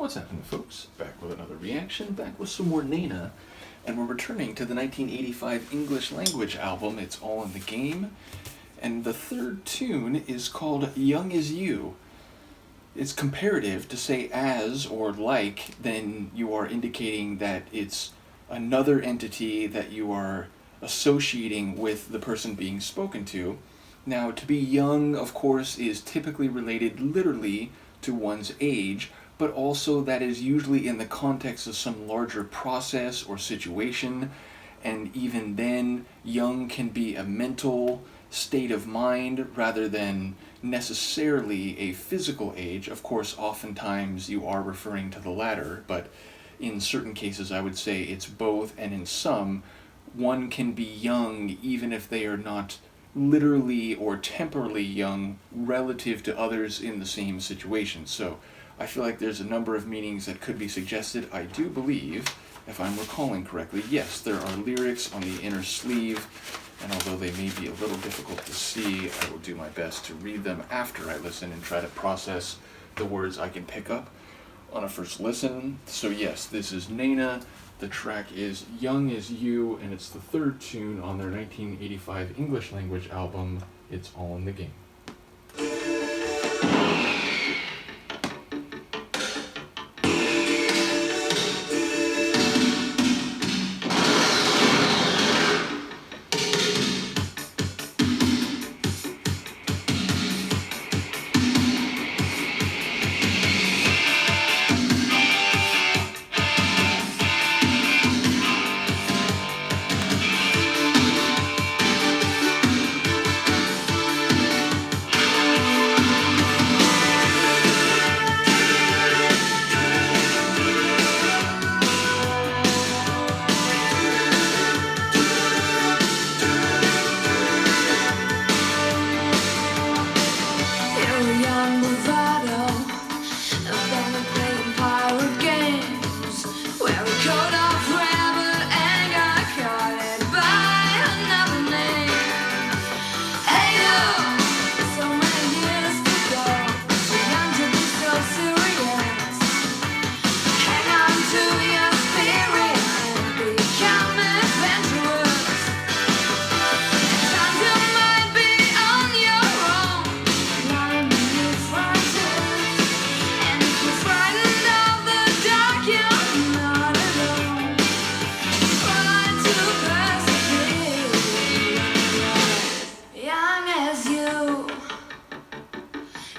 What's happening, folks? Back with another reaction, back with some more Nena, and we're returning to the 1985 English language album, It's All in the Game, and the third tune is called Young as You. It's comparative to say as or like, then you are indicating that it's another entity that you are associating with the person being spoken to. Now, to be young, of course, is typically related literally to one's age, but also that is usually in the context of some larger process or situation, and even then, young can be a mental state of mind rather than necessarily a physical age. Of course, oftentimes you are referring to the latter, but in certain cases I would say it's both, and in some, one can be young even if they are not literally or temporally young relative to others in the same situation. So I feel like there's a number of meanings that could be suggested. I do believe, if I'm recalling correctly, yes, there are lyrics on the inner sleeve, and although they may be a little difficult to see, I will do my best to read them after I listen and try to process the words I can pick up on a first listen. So yes, this is Nena. The track is Young as You, and it's the third tune on their 1985 English language album, It's All in the Game.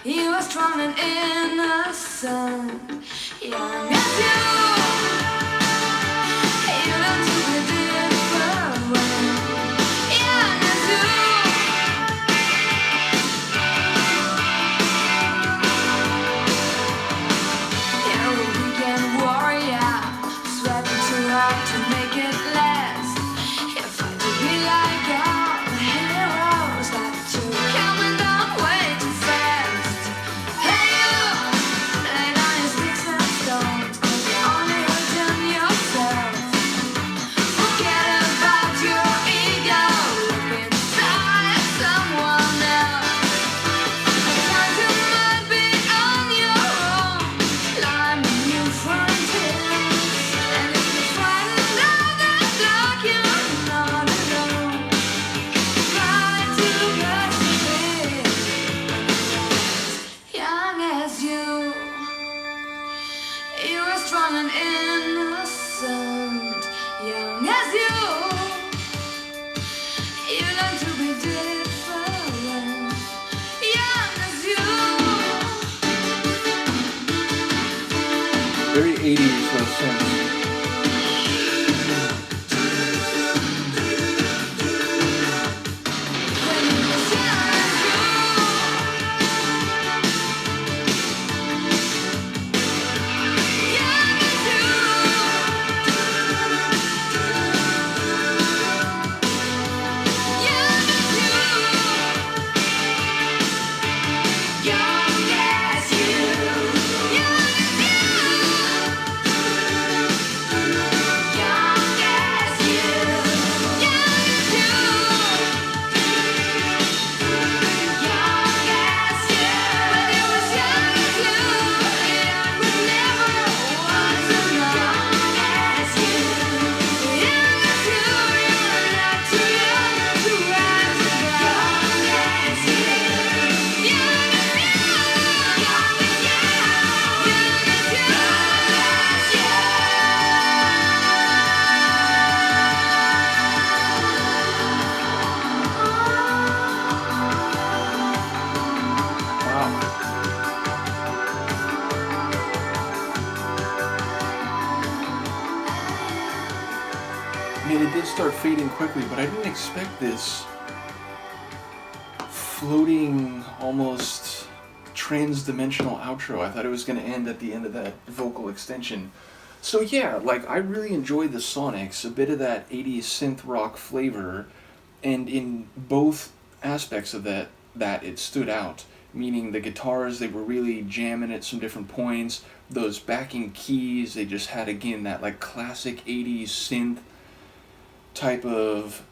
You are strong and innocent, young as you. You learn to be different, young as you. You're a weekend warrior, sweating too hard to make it last. You fight to be like all the heroes that you're coming down way too fast. Strong and innocent, young as you. You learn to be different, young as you. Very 80s sense. mean, it did start fading quickly, but I didn't expect this floating, almost trans-dimensional outro. I thought it was going to end at the end of that vocal extension. So yeah, like, I really enjoyed the sonics, a bit of that 80s synth rock flavor, and in both aspects of that it stood out. Meaning the guitars, they were really jamming at some different points. Those backing keys, they just had, again, that like classic 80s synth type of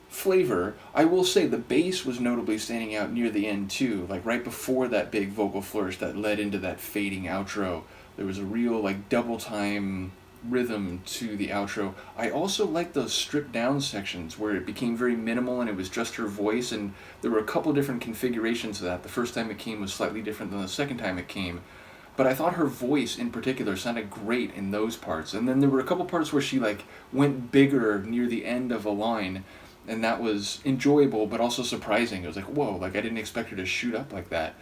flavor. I will say the bass was notably standing out near the end too, like right before that big vocal flourish that led into that fading outro. There was a real like double time rhythm to the outro. I also liked those stripped down sections where it became very minimal and it was just her voice, and there were a couple different configurations of that. The first time it came was slightly different than the second time it came. But I thought her voice in particular sounded great in those parts. And then there were a couple parts where she like went bigger near the end of a line, and that was enjoyable but also surprising. It was like, whoa, like I didn't expect her to shoot up like that.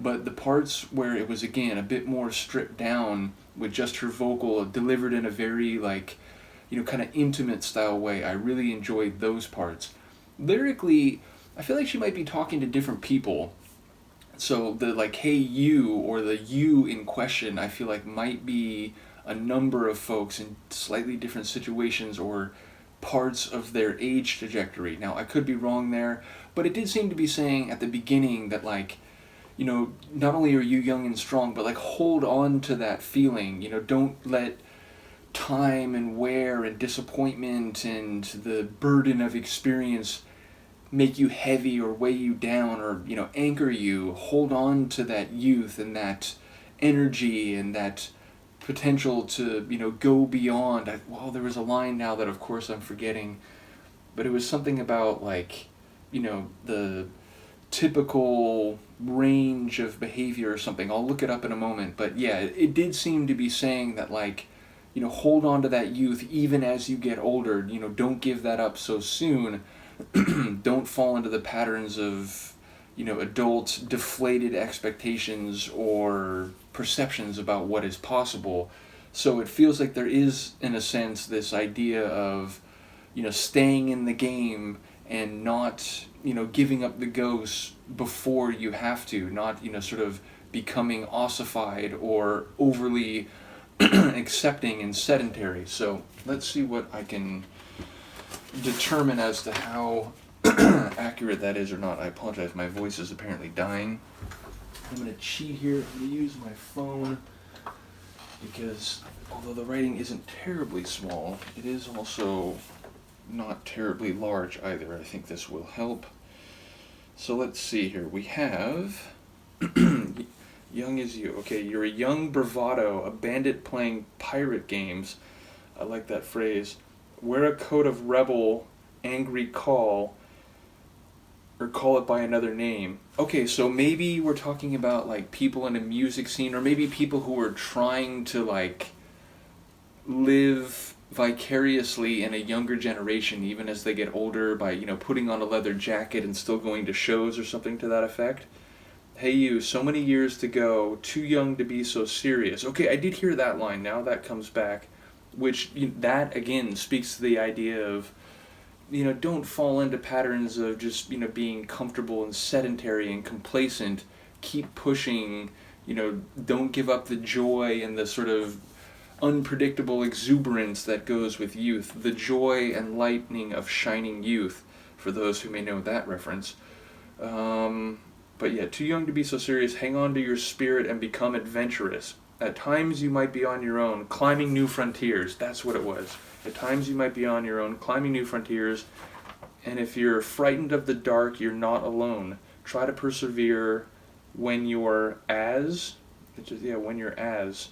But the parts where it was, again, a bit more stripped down with just her vocal delivered in a very like, you know, kind of intimate style way, I really enjoyed those parts. Lyrically, I feel like she might be talking to different people. So the like, hey you, or the you in question, I feel like might be a number of folks in slightly different situations or parts of their age trajectory. Now, I could be wrong there, but it did seem to be saying at the beginning that like, you know, not only are you young and strong, but like hold on to that feeling, you know, don't let time and wear and disappointment and the burden of experience make you heavy or weigh you down or, you know, anchor you. Hold on to that youth and that energy and that potential to, you know, go beyond. Well, there was a line now that of course I'm forgetting, but it was something about like, you know, the typical range of behavior or something. I'll look it up in a moment, but yeah, it did seem to be saying that like, you know, hold on to that youth even as you get older, you know, don't give that up so soon. Don't fall into the patterns of, you know, adult deflated expectations or perceptions about what is possible. So it feels like there is, in a sense, this idea of, you know, staying in the game and not, you know, giving up the ghost before you have to, not, you know, sort of becoming ossified or overly accepting and sedentary. So let's see what I can determine as to how accurate that is or not. I apologize, my voice is apparently dying. I'm going to cheat here. I'm going to use my phone because although the writing isn't terribly small, it is also not terribly large either. I think this will help. So let's see here. We have young as you. Okay, you're a young bravado, a bandit playing pirate games. I like that phrase. Wear a coat of rebel, angry call, or call it by another name. Okay, so maybe we're talking about like people in a music scene, or maybe people who are trying to like live vicariously in a younger generation even as they get older by, you know, putting on a leather jacket and still going to shows or something to that effect. Hey you, so many years to go, too young to be so serious. Okay, I did hear that line, now that comes back, which, you know, that again speaks to the idea of, you know, don't fall into patterns of just, you know, being comfortable and sedentary and complacent. Keep pushing, you know, don't give up the joy and the sort of unpredictable exuberance that goes with youth. The joy and lightning of shining youth, for those who may know that reference. But yeah, too young to be so serious. Hang on to your spirit and become adventurous. At times you might be on your own, climbing new frontiers. That's what it was. At times you might be on your own, climbing new frontiers. And if you're frightened of the dark, you're not alone. Try to persevere when you're as. When you're as.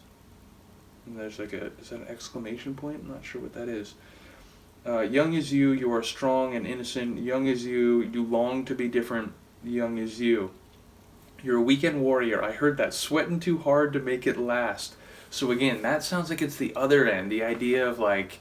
And there's like is that an exclamation point? I'm not sure what that is. Young as you are strong and innocent. Young as you long to be different. Young as you. You're a weekend warrior. I heard that. Sweating too hard to make it last. So again, that sounds like it's the other end. The idea of like,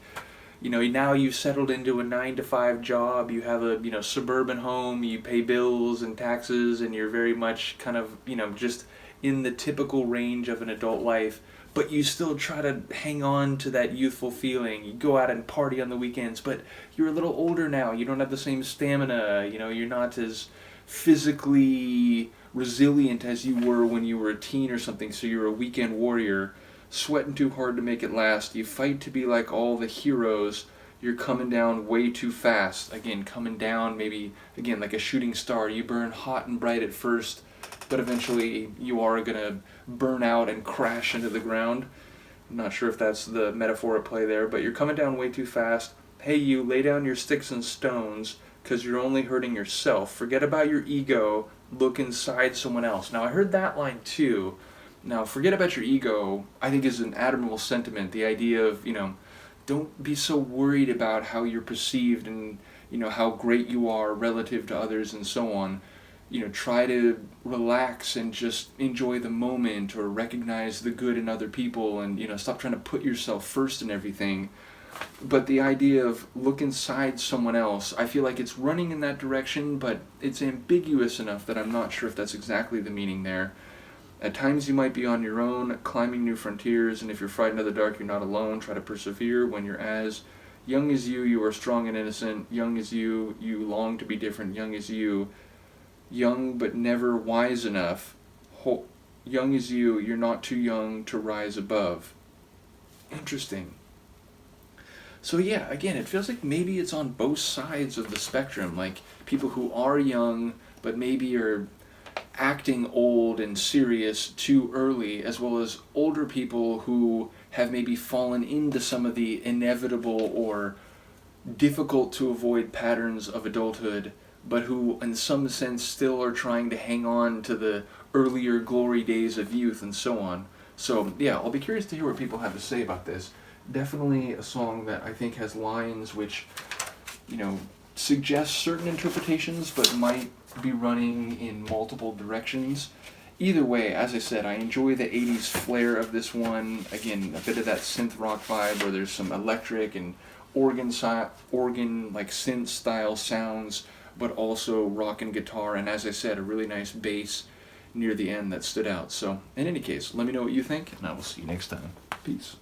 you know, now you've settled into a 9-to-5 job. You have a, you know, suburban home. You pay bills and taxes, and you're very much kind of, you know, just in the typical range of an adult life. but you still try to hang on to that youthful feeling. You go out and party on the weekends, but you're a little older now. You don't have the same stamina. You know, you're not as physically resilient as you were when you were a teen or something, so you're a weekend warrior, sweating too hard to make it last. You fight to be like all the heroes. You're coming down way too fast. Again, coming down maybe, again, like a shooting star. You burn hot and bright at first, but eventually you are going to burn out and crash into the ground. I'm not sure if that's the metaphor at play there, but you're coming down way too fast. Hey, you, lay down your sticks and stones, because you're only hurting yourself. Forget about your ego. Look inside someone else. Now, I heard that line too. Now, forget about your ego, I think, is an admirable sentiment. The idea of, you know, don't be so worried about how you're perceived and, you know, how great you are relative to others and so on. You know, try to relax and just enjoy the moment, or recognize the good in other people, and, you know, stop trying to put yourself first in everything. But the idea of look inside someone else, I feel like it's running in that direction, but it's ambiguous enough that I'm not sure if that's exactly the meaning there. At times you might be on your own, climbing new frontiers, and if you're frightened of the dark, you're not alone. Try to persevere when you're as young as you are strong and innocent. Young as you long to be different. Young as you, young but never wise enough. Young as you're not too young to rise above. Interesting. So yeah, again, it feels like maybe it's on both sides of the spectrum. Like, people who are young, but maybe are acting old and serious too early, as well as older people who have maybe fallen into some of the inevitable or difficult to avoid patterns of adulthood, but who in some sense still are trying to hang on to the earlier glory days of youth and so on. So yeah, I'll be curious to hear what people have to say about this. Definitely a song that I think has lines which, you know, suggest certain interpretations, but might be running in multiple directions. Either way, as I said, I enjoy the 80s flair of this one. Again, a bit of that synth rock vibe where there's some electric and organ like synth style sounds, but also rock and guitar, and as I said, a really nice bass near the end that stood out. So in any case, let me know what you think, and I will see you next time. Peace.